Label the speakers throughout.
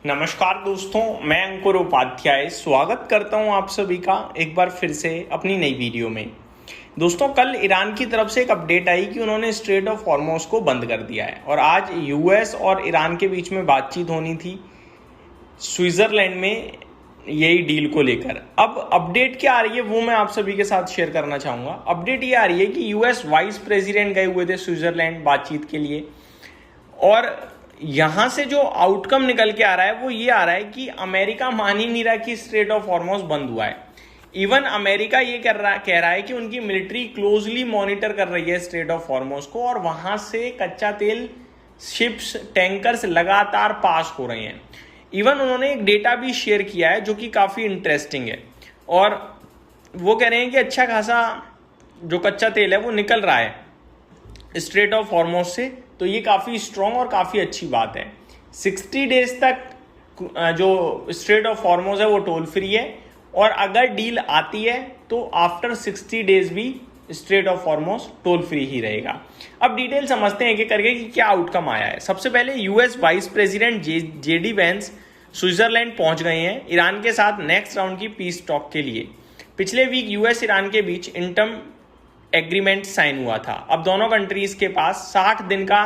Speaker 1: नमस्कार दोस्तों, मैं अंकुर उपाध्याय स्वागत करता हूं आप सभी का एक बार फिर से अपनी नई वीडियो में। दोस्तों, कल ईरान की तरफ से एक अपडेट आई कि उन्होंने स्ट्रेट ऑफ हॉर्मोज को बंद कर दिया है और आज यूएस और ईरान के बीच में बातचीत होनी थी स्विट्जरलैंड में यही डील को लेकर। अब अपडेट क्या आ रही है वो मैं आप सभी के साथ शेयर करना चाहूँगा। अपडेट ये आ रही है कि यूएस वाइस प्रेसिडेंट गए हुए थे स्विट्जरलैंड बातचीत के लिए और यहां से जो आउटकम निकल के आ रहा है वो ये आ रहा है कि अमेरिका मान ही नहीं रहा कि स्ट्रेट ऑफ हॉर्मोज बंद हुआ है। इवन अमेरिका ये कह रहा है कि उनकी मिलिट्री क्लोजली मॉनिटर कर रही है स्ट्रेट ऑफ हॉर्मोज को और वहां से कच्चा तेल शिप्स टैंकर्स लगातार पास हो रहे हैं। इवन उन्होंने एक डेटा भी शेयर किया है जो कि काफी इंटरेस्टिंग है और वो कह रहे हैं कि अच्छा खासा जो कच्चा तेल है वो निकल रहा है स्ट्रेट ऑफ हॉर्मोज से, तो ये काफ़ी स्ट्रॉन्ग और काफ़ी अच्छी बात है। 60 डेज तक जो स्ट्रेट ऑफ हॉर्मोज है वो टोल फ्री है और अगर डील आती है तो आफ्टर 60 डेज भी strait of Hormuz toll free ही रहेगा। अब डिटेल समझते हैं एक एक करके कि क्या आउटकम आया है। सबसे पहले US vice president JD veins Switzerland पहुंच गए हैं ईरान के साथ नेक्स्ट राउंड की पीस टॉक के लिए। पिछले वीक यूएस ईरान के बीच इंटर्म एग्रीमेंट साइन हुआ था। अब दोनों कंट्रीज के पास 60 दिन का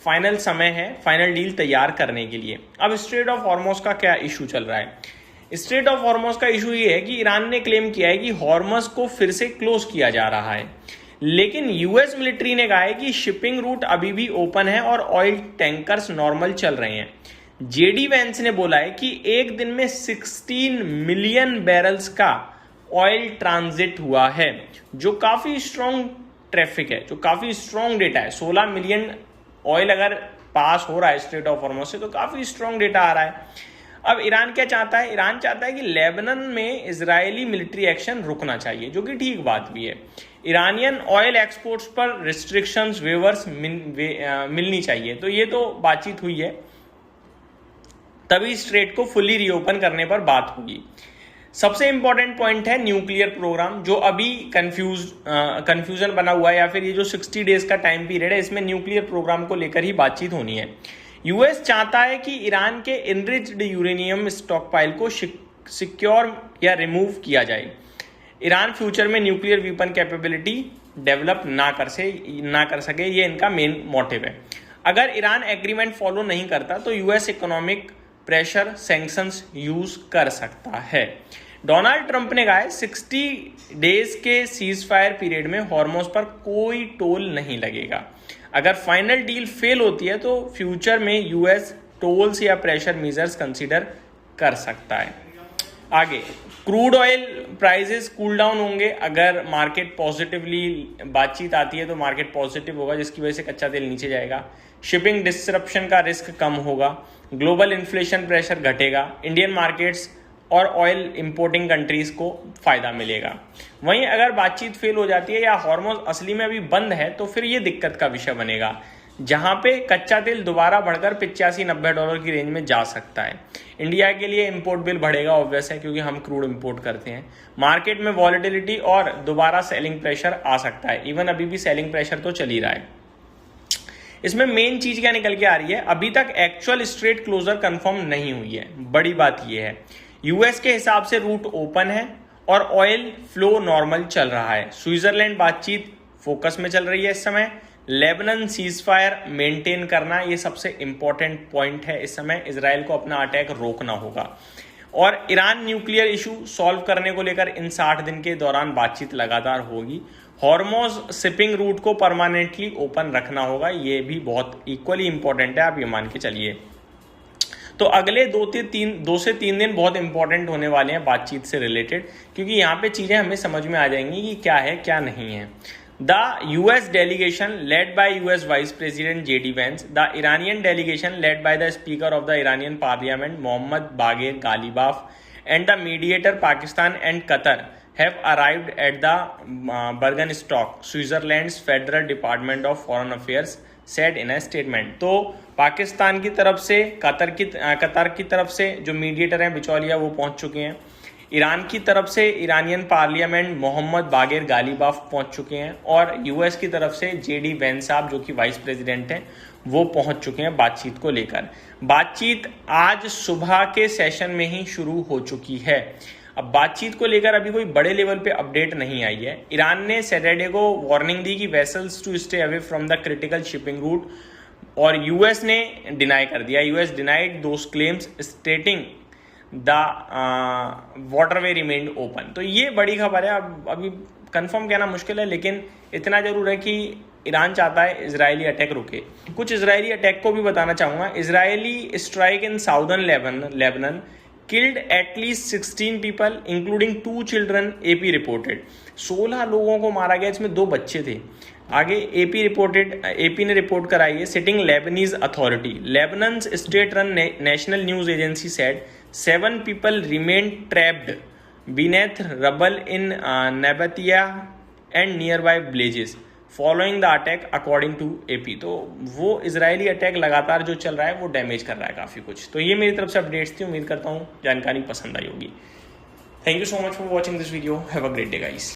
Speaker 1: फाइनल समय है फाइनल डील तैयार करने के लिए। अब स्ट्रेट ऑफ हॉर्मोज का क्या इशू चल रहा है। स्ट्रेट ऑफ हॉर्मोज का इशू ये है कि ईरान ने क्लेम किया है कि हॉर्मोज को फिर से क्लोज किया जा रहा है, लेकिन यूएस मिलिट्री ने कहा है कि शिपिंग रूट अभी भी ओपन है और ऑयल टैंकर्स नॉर्मल चल रहे हैं। जेडी वेंस ने बोला है कि एक दिन में 16 मिलियन बैरल्स का ऑयल ट्रांजिट हुआ है, जो काफी स्ट्रॉन्ग ट्रैफिक है, जो काफी स्ट्रॉन्ग डेटा है। 16 मिलियन ऑयल अगर पास हो रहा है स्ट्रेट ऑफ हॉर्मोज से तो काफी स्ट्रॉन्ग डेटा आ रहा है। अब ईरान क्या चाहता है? ईरान चाहता है कि लेबनान में इजरायली मिलिट्री एक्शन रुकना चाहिए, जो कि ठीक बात भी है। ईरानियन ऑयल एक्सपोर्ट्स पर रिस्ट्रिक्शंस वेवर्स मिलनी चाहिए, तो ये तो बातचीत हुई है, तभी स्ट्रेट को फुली रीओपन करने पर बात होगी। सबसे इंपॉर्टेंट पॉइंट है न्यूक्लियर प्रोग्राम, जो अभी कंफ्यूजन बना हुआ है, या फिर ये जो 60 डेज का टाइम पीरियड है इसमें न्यूक्लियर प्रोग्राम को लेकर ही बातचीत होनी है। यूएस चाहता है कि ईरान के इनरिच्ड यूरेनियम स्टॉकपाइल को सिक्योर या रिमूव किया जाए। ईरान फ्यूचर में न्यूक्लियर वेपन कैपेबिलिटी डेवलप ना कर सके, ये इनका मेन मोटिव है। अगर ईरान एग्रीमेंट फॉलो नहीं करता तो US economic pressure sanctions use कर सकता है। डोनाल्ड ट्रंप ने कहा है 60 डेज के सीज फायर पीरियड में हॉर्मोज पर कोई टोल नहीं लगेगा। अगर फाइनल डील फेल होती है तो फ्यूचर में यूएस टोल्स या प्रेशर मेजर्स कंसीडर कर सकता है। आगे crude oil prices cool down होंगे। अगर मार्केट पॉजिटिवली बातचीत आती है तो मार्केट पॉजिटिव होगा, जिसकी वजह से कच्चा तेल नीचे जाएगा। शिपिंग डिसरप्शन का रिस्क कम होगा, ग्लोबल इन्फ्लेशन प्रेशर घटेगा, इंडियन मार्केट्स और ऑयल इंपोर्टिंग कंट्रीज को फायदा मिलेगा। वहीं अगर बातचीत फेल हो जाती है या हॉर्मोज असली में अभी बंद है तो फिर ये दिक्कत का विषय बनेगा, जहां पे कच्चा तेल दोबारा बढ़कर $85-90 की रेंज में जा सकता है। इंडिया के लिए इंपोर्ट बिल बढ़ेगा, ऑब्वियस है, क्योंकि हम क्रूड इंपोर्ट करते हैं। मार्केट में वॉलेटिलिटी और दोबारा सेलिंग प्रेशर आ सकता है। इवन अभी भी सेलिंग प्रेशर तो चल ही रहा है। इसमें मेन चीज क्या निकल के आ रही है, अभी तक एक्चुअल स्ट्रेट क्लोजर कंफर्म नहीं हुई है। बड़ी बात यह है यूएस के हिसाब से रूट ओपन है और ऑयल फ्लो नॉर्मल चल रहा है। स्विट्जरलैंड बातचीत फोकस में चल रही है इस समय। लेबनान सीज फायर मेंटेन करना ये सबसे इंपॉर्टेंट पॉइंट है। इस समय इजराइल को अपना अटैक रोकना होगा और ईरान न्यूक्लियर इशू सॉल्व करने को लेकर इन 60 दिन के दौरान बातचीत लगातार होगी। हॉर्मोज शिपिंग रूट को परमानेंटली ओपन रखना होगा, ये भी बहुत इक्वली इंपॉर्टेंट है, आप ये मान के चलिए। तो अगले 2 से 3 दिन बहुत इंपॉर्टेंट होने वाले हैं बातचीत से रिलेटेड, क्योंकि यहाँ पे चीजें हमें समझ में आ जाएंगी कि क्या है क्या नहीं है। The US delegation led by US vice president JD Vance, the Iranian delegation led by the speaker of the Iranian parliament Mohammad Bagher Ghalibaf and the mediator Pakistan and Qatar have arrived at the Bergenstock, Switzerland's Federal Department of Foreign Affairs said in a statement। तो पाकिस्तान की तरफ से Qatar की तरफ से जो mediator हैं बिचौलिया वो पहुंच चुके हैं। ईरान की तरफ से Iranian parliament Mohammad Bagher Ghalibaf पहुंच चुके हैं और यूएस की तरफ से जेडी वेंस साहब जो कि वाइस प्रेसिडेंट हैं वो पहुंच चुके हैं बातचीत को लेकर। बातचीत आज सुबह के सेशन में ही शुरू हो चुकी है। अब बातचीत को लेकर अभी कोई बड़े लेवल पे अपडेट नहीं आई है। ईरान ने सैटरडे को वार्निंग दी कि vessels to stay away from the critical shipping route, और यूएस ने डिनाई कर दिया। US denied those claims stating the waterway remained open. तो ये बड़ी खबर है। अब अभी कंफर्म कहना मुश्किल है, लेकिन इतना जरूर है कि ईरान चाहता है इजरायली अटैक रुके। कुछ इजरायली अटैक को भी बताना चाहूँगा। Israeli strike in southern Lebanon killed at least 16 people including 2 children, AP reported। 16 लोगों को मारा गया, इसमें 2 बच्चे थे। आगे AP ने रिपोर्ट कराई है। Citing Lebanese authority, Lebanon's state run national news agency said 7 people remained trapped beneath rubble in Nabatea and nearby villages following the attack according to AP। तो वो इजरायली अटैक लगातार जो चल रहा है वो डैमेज कर रहा है काफ़ी कुछ। तो ये मेरी तरफ से अपडेट्स थी। उम्मीद करता हूँ जानकारी पसंद आई होगी। Thank you so much for watching this video. Have a great day guys.